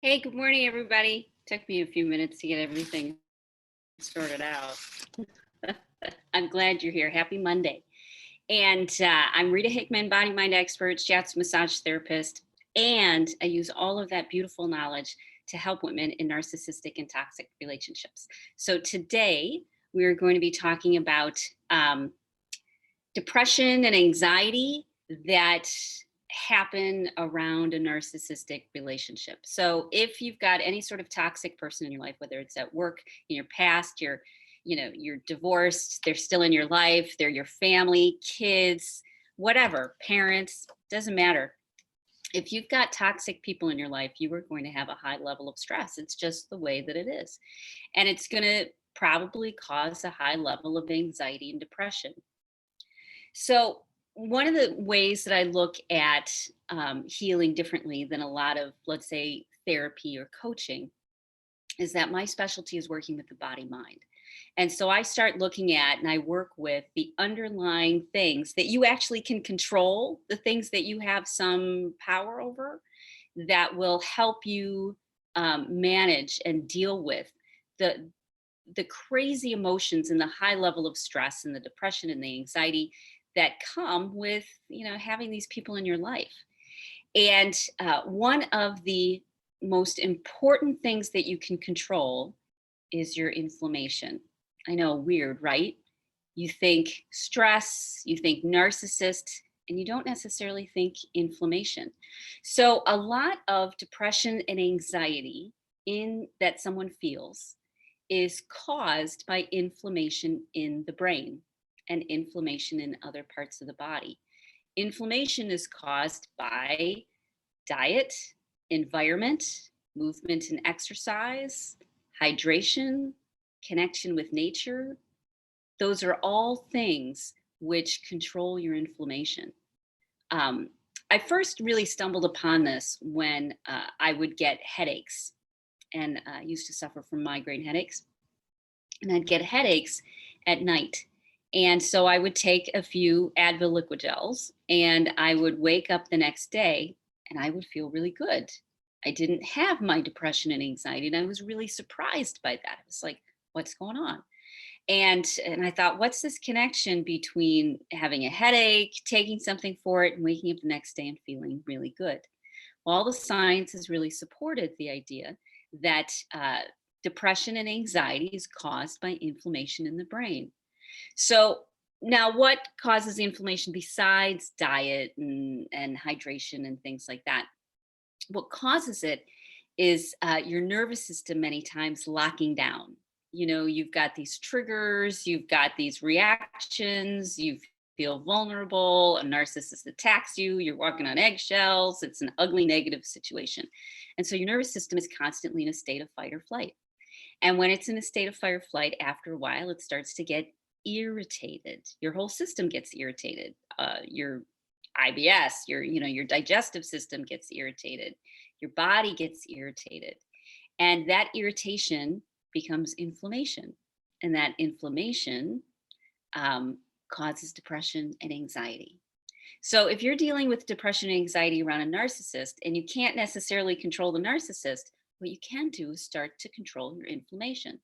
Hey, good morning, everybody. Took me a few minutes to get everything sorted out. I'm glad you're here. Happy Monday. And I'm Rita Hickman, body mind expert, shiatsu massage therapist, and I use all of that beautiful knowledge to help women in narcissistic and toxic relationships. So today we're going to be talking about depression and anxiety that happen around a narcissistic relationship. So if you've got any sort of toxic person in your life, whether it's at work, in your past, you're divorced, they're still in your life, they're your family, kids, whatever, parents, doesn't matter. If you've got toxic people in your life, you are going to have a high level of stress. It's just the way that it is. And it's going to probably cause a high level of anxiety and depression. So, one of the ways that I look at healing differently than a lot of, let's say, therapy or coaching is that my specialty is working with the body mind. And so I start looking at and I work with the underlying things that you actually can control, the things that you have some power over that will help you manage and deal with the the crazy emotions and the high level of stress and the depression and the anxiety that come with having these people in your life. And one of the most important things that you can control is your inflammation. I know, weird, right? You think stress, you think narcissist, and you don't necessarily think inflammation. So a lot of depression and anxiety in that someone feels is caused by inflammation in the brain and inflammation in other parts of the body. Inflammation is caused by diet, environment, movement and exercise, hydration, connection with nature. Those are all things which control your inflammation. Um, I first really stumbled upon this when I would get headaches and used to suffer from migraine headaches. And I'd get headaches at night. And so I would take a few Advil liquid gels and I would wake up the next day and I would feel really good. I didn't have my depression and anxiety, and I was really surprised by that. It was like, what's going on? And I thought, what's this connection between having a headache, taking something for it, and waking up the next day and feeling really good? Well, all the science has really supported the idea that depression and anxiety is caused by inflammation in the brain. So now, what causes the inflammation besides diet and hydration and things like that? What causes it is your nervous system many times locking down. You've got these triggers, you've got these reactions, you feel vulnerable, a narcissist attacks you, you're walking on eggshells, it's an ugly negative situation. And so your nervous system is constantly in a state of fight or flight. And when it's in a state of fight or flight, after a while, it starts to get irritated. Your whole system gets irritated. Your IBS, your digestive system gets irritated. Your body gets irritated, and that irritation becomes inflammation, and that inflammation causes depression and anxiety. So if you're dealing with depression and anxiety around a narcissist and you can't necessarily control the narcissist, what you can do is start to control your inflammation.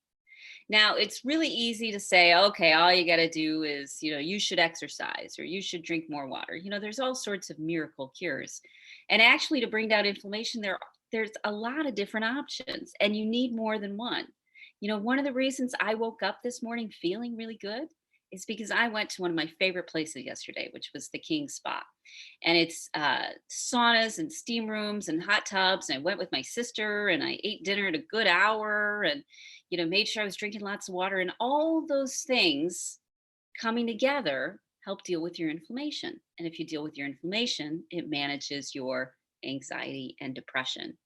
Now, it's really easy to say, okay, all you got to do is, you should exercise or you should drink more water. There's all sorts of miracle cures. And actually, to bring down inflammation, there's a lot of different options, and you need more than one. One of the reasons I woke up this morning feeling really good is because I went to one of my favorite places yesterday, which was the King Spa. And it's saunas and steam rooms and hot tubs. And I went with my sister and I ate dinner at a good hour and made sure I was drinking lots of water, and all those things coming together help deal with your inflammation. And if you deal with your inflammation, it manages your anxiety and depression.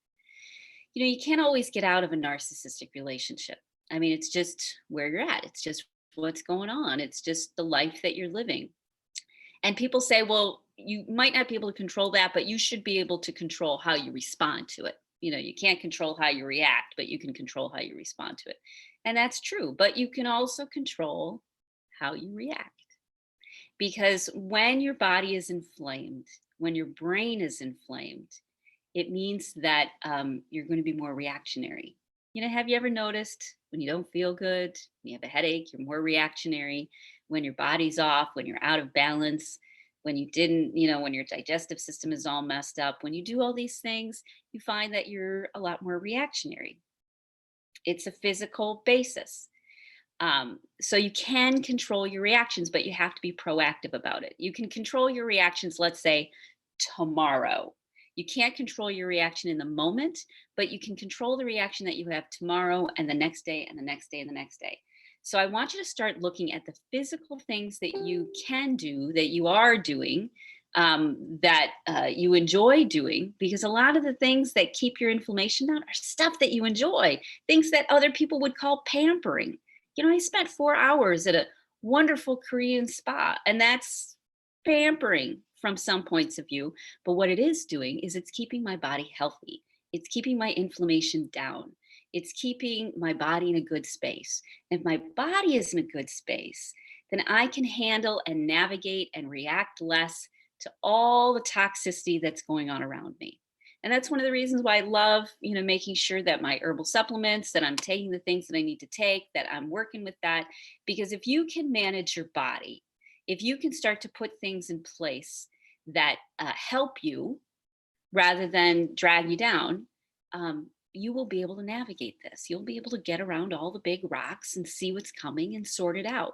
You can't always get out of a narcissistic relationship. I mean, it's just where you're at. It's just what's going on. It's just the life that you're living. And people say, well, you might not be able to control that, but you should be able to control how you respond to it. You can't control how you react, but you can control how you respond to it. And that's true. But you can also control how you react. Because when your body is inflamed, when your brain is inflamed, It means that you're going to be more reactionary. Have you ever noticed when you don't feel good, when you have a headache, you're more reactionary, when your body's off, when you're out of balance, when you didn't, when your digestive system is all messed up, when you do all these things, you find that you're a lot more reactionary. It's a physical basis. So you can control your reactions, but you have to be proactive about it. You can control your reactions, let's say tomorrow. You can't control your reaction in the moment, but you can control the reaction that you have tomorrow and the next day and the next day and the next day. So I want you to start looking at the physical things that you can do, that you are doing, that you enjoy doing, because a lot of the things that keep your inflammation down are stuff that you enjoy, things that other people would call pampering. I spent 4 hours at a wonderful Korean spa, and that's pampering from some points of view. But what it is doing is it's keeping my body healthy. It's keeping my inflammation down. It's keeping my body in a good space. If my body is in a good space, then I can handle and navigate and react less to all the toxicity that's going on around me. And that's one of the reasons why I love, making sure that my herbal supplements, that I'm taking the things that I need to take, that I'm working with that. Because if you can manage your body, if you can start to put things in place that help you rather than drag you down, you will be able to navigate this. You'll be able to get around all the big rocks and see what's coming and sort it out.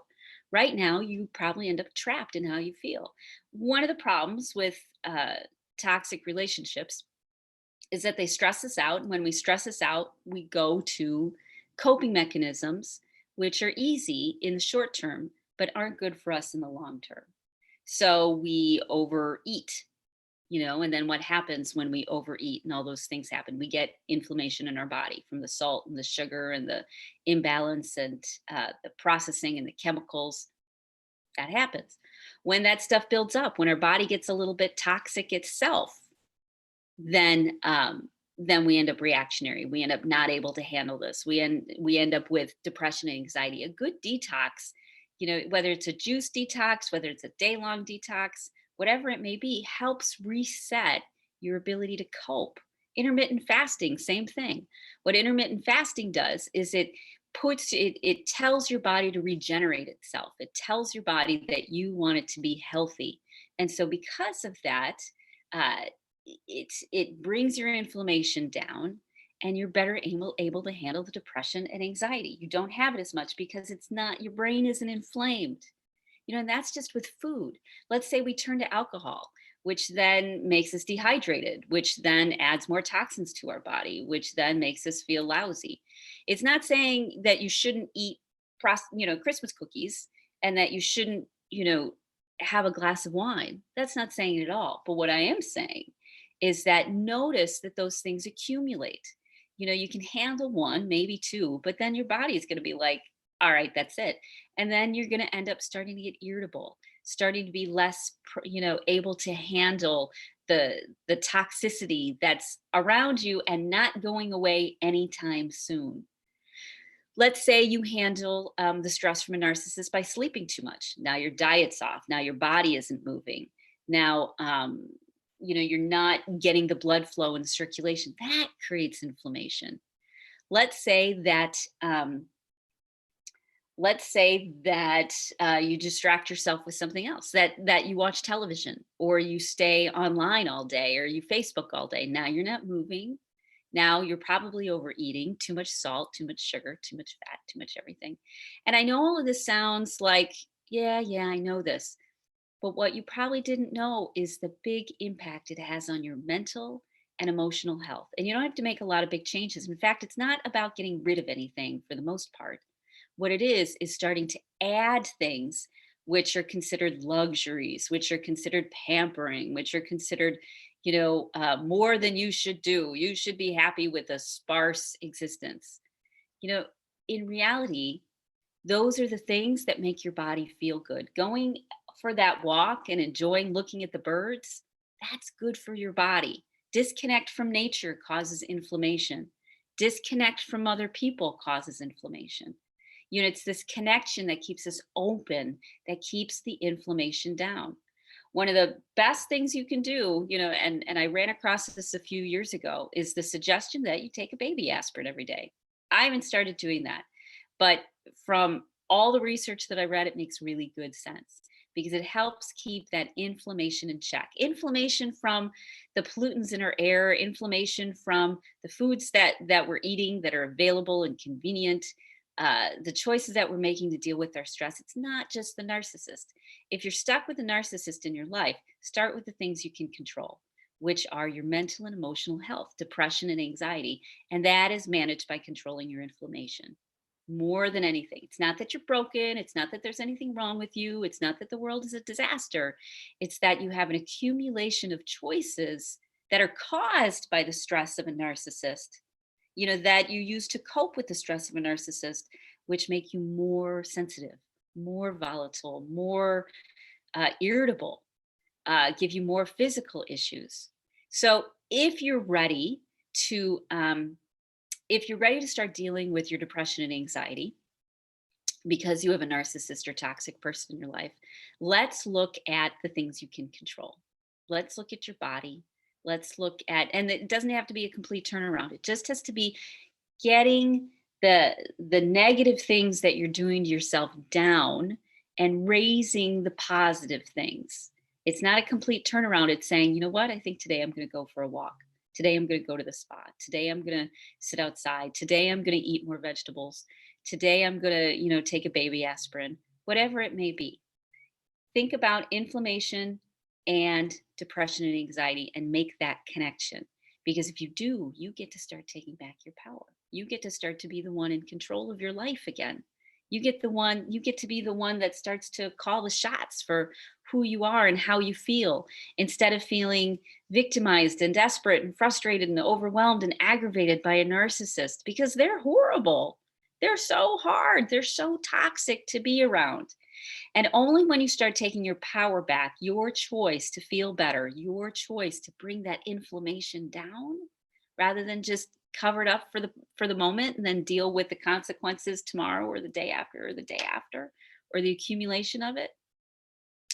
Right now, you probably end up trapped in how you feel. One of the problems with toxic relationships is that they stress us out. And when we stress us out, we go to coping mechanisms, which are easy in the short term, but aren't good for us in the long term. So we overeat, and then what happens when we overeat and all those things happen? We get inflammation in our body from the salt and the sugar and the imbalance and the processing and the chemicals. That happens. When that stuff builds up, when our body gets a little bit toxic itself, then we end up reactionary. We end up not able to handle this. We end up with depression and anxiety. A good detox, whether it's a juice detox, whether it's a day-long detox, whatever it may be, helps reset your ability to cope. Intermittent fasting, same thing. What intermittent fasting does is it tells your body to regenerate itself. It tells your body that you want it to be healthy. And so because of that, uh, it brings your inflammation down, and you're better able to handle the depression and anxiety. You don't have it as much because it's not, your brain isn't inflamed. And that's just with food. Let's say we turn to alcohol, which then makes us dehydrated, which then adds more toxins to our body, which then makes us feel lousy. It's not saying that you shouldn't eat Christmas cookies, and that you shouldn't, have a glass of wine. That's not saying it at all. But what I am saying is that notice that those things accumulate. You can handle one, maybe two, but then your body is going to be like, all right, that's it. And then you're going to end up starting to get irritable, starting to be less, able to handle the toxicity that's around you and not going away anytime soon. Let's say you handle the stress from a narcissist by sleeping too much. Now your diet's off. Now your body isn't moving. Now, you're not getting the blood flow and the circulation. That creates inflammation. Let's say that you distract yourself with something else, that you watch television, or you stay online all day, or you Facebook all day. Now you're not moving. Now you're probably overeating, too much salt, too much sugar, too much fat, too much everything. And I know all of this sounds like, yeah, I know this. But what you probably didn't know is the big impact it has on your mental and emotional health. And you don't have to make a lot of big changes. In fact, it's not about getting rid of anything for the most part. What it is starting to add things which are considered luxuries, which are considered pampering, which are considered, more than you should do. You should be happy with a sparse existence. In reality, those are the things that make your body feel good. Going for that walk and enjoying looking at the birds, that's good for your body. Disconnect from nature causes inflammation. Disconnect from other people causes inflammation. It's this connection that keeps us open, that keeps the inflammation down. One of the best things you can do, and I ran across this a few years ago, is the suggestion that you take a baby aspirin every day. I haven't started doing that, but from all the research that I read, it makes really good sense because it helps keep that inflammation in check. Inflammation from the pollutants in our air, inflammation from the foods that we're eating that are available and convenient, the choices that we're making to deal with our stress. It's not just the narcissist. If you're stuck with a narcissist in your life, start with the things you can control, which are your mental and emotional health, depression and anxiety. And that is managed by controlling your inflammation more than anything. It's not that you're broken. It's not that there's anything wrong with you. It's not that the world is a disaster. It's that you have an accumulation of choices that are caused by the stress of a narcissist, that you use to cope with the stress of a narcissist, which make you more sensitive, more volatile, more irritable, give you more physical issues. So to, if you're ready to start dealing with your depression and anxiety because you have a narcissist or toxic person in your life, let's look at the things you can control. Let's look at your body. Let's look at, and it doesn't have to be a complete turnaround. It just has to be getting the negative things that you're doing to yourself down and raising the positive things. It's not a complete turnaround. It's saying, you know what? I think today I'm going to go for a walk. Today I'm going to go to the spa. Today I'm going to sit outside. Today I'm going to eat more vegetables. Today I'm going to, take a baby aspirin, whatever it may be. Think about inflammation and depression and anxiety and make that connection. Because if you do, you get to start taking back your power. You get to start to be the one in control of your life again. You get to be the one that starts to call the shots for who you are and how you feel, instead of feeling victimized and desperate and frustrated and overwhelmed and aggravated by a narcissist, because they're horrible. They're so hard. They're so toxic to be around. And only when you start taking your power back, your choice to feel better, your choice to bring that inflammation down, rather than just cover it up for the moment and then deal with the consequences tomorrow or the day after or the day after, or the accumulation of it.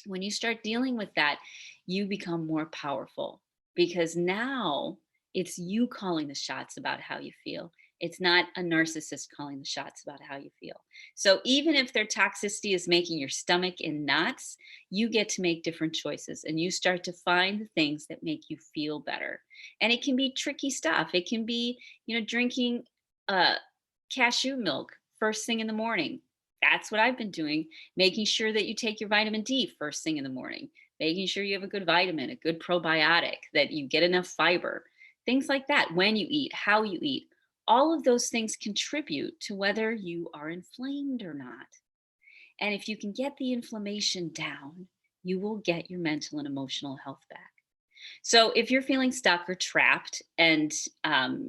When you start dealing with that, you become more powerful because now it's you calling the shots about how you feel. It's not a narcissist calling the shots about how you feel. So even if their toxicity is making your stomach in knots, you get to make different choices and you start to find the things that make you feel better. And it can be tricky stuff. It can be, drinking uh, cashew milk first thing in the morning. That's what I've been doing, making sure that you take your vitamin D first thing in the morning, making sure you have a good vitamin, a good probiotic, that you get enough fiber, things like that. When you eat, how you eat, all of those things contribute to whether you are inflamed or not. And if you can get the inflammation down, you will get your mental and emotional health back. So if you're feeling stuck or trapped and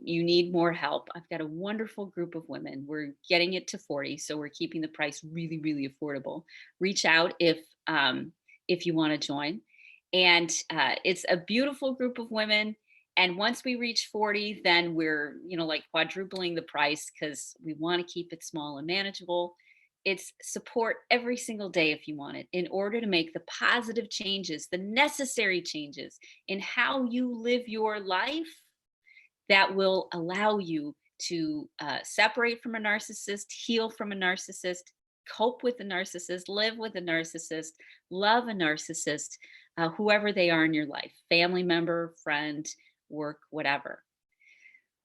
you need more help, I've got a wonderful group of women. We're getting it to 40, so we're keeping the price really, really affordable. Reach out if you want to join. And it's a beautiful group of women. And once we reach 40, then we're, like quadrupling the price because we want to keep it small and manageable. It's support every single day if you want it, in order to make the positive changes, the necessary changes in how you live your life that will allow you to separate from a narcissist, heal from a narcissist, cope with a narcissist, live with a narcissist, love a narcissist, whoever they are in your life, family member, friend, work, whatever.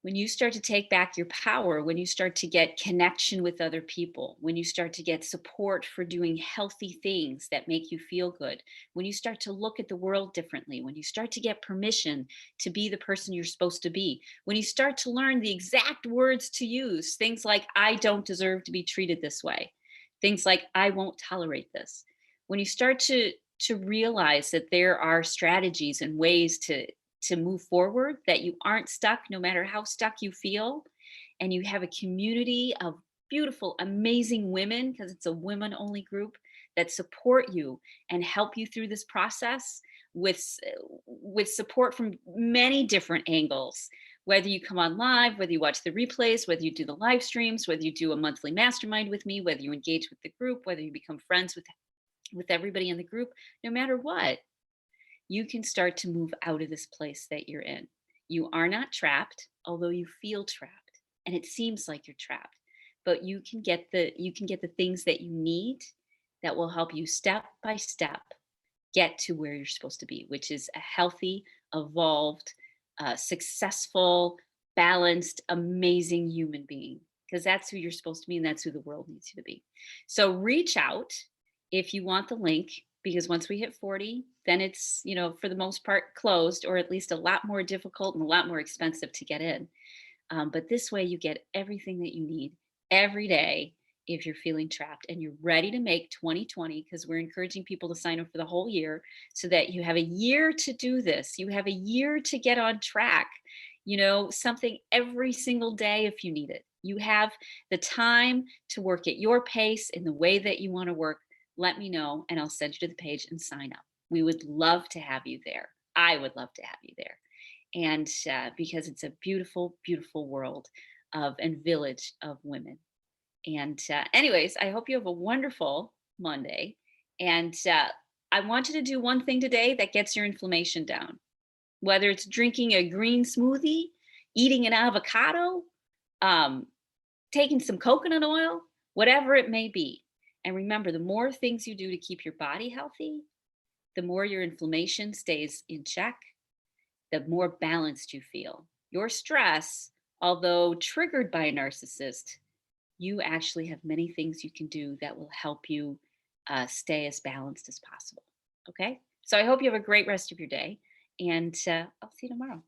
When you start to take back your power, when you start to get connection with other people, when you start to get support for doing healthy things that make you feel good, when you start to look at the world differently, when you start to get permission to be the person you're supposed to be, when you start to learn the exact words to use, things like, I don't deserve to be treated this way, things like, I won't tolerate this. When you start to realize that there are strategies and ways to move forward, that you aren't stuck no matter how stuck you feel, and you have a community of beautiful, amazing women, because it's a women only group, that support you and help you through this process with support from many different angles, whether you come on live, whether you watch the replays, whether you do the live streams, whether you do a monthly mastermind with me, whether you engage with the group, whether you become friends with everybody in the group. No matter what, you can start to move out of this place that you're in. You are not trapped, although you feel trapped and it seems like you're trapped. But you can get the things that you need that will help you step by step get to where you're supposed to be, which is a healthy, evolved, successful, balanced, amazing human being. Because that's who you're supposed to be, and that's who the world needs you to be. So reach out if you want the link, because once we hit 40, then it's, for the most part closed, or at least a lot more difficult and a lot more expensive to get in. But this way, you get everything that you need every day if you're feeling trapped and you're ready to make 2020, because we're encouraging people to sign up for the whole year so that you have a year to do this. You have a year to get on track, something every single day if you need it. You have the time to work at your pace in the way that you want to work. Let me know and I'll send you to the page and sign up. We would love to have you there. I would love to have you there, and because it's a beautiful, beautiful world of and village of women. And anyways, I hope you have a wonderful Monday. And I want you to do one thing today that gets your inflammation down, whether it's drinking a green smoothie, eating an avocado, um, taking some coconut oil, whatever it may be. And remember, the more things you do to keep your body healthy, the more your inflammation stays in check, the more balanced you feel. Your stress, although triggered by a narcissist, you actually have many things you can do that will help you stay as balanced as possible. Okay. So I hope you have a great rest of your day, and I'll see you tomorrow.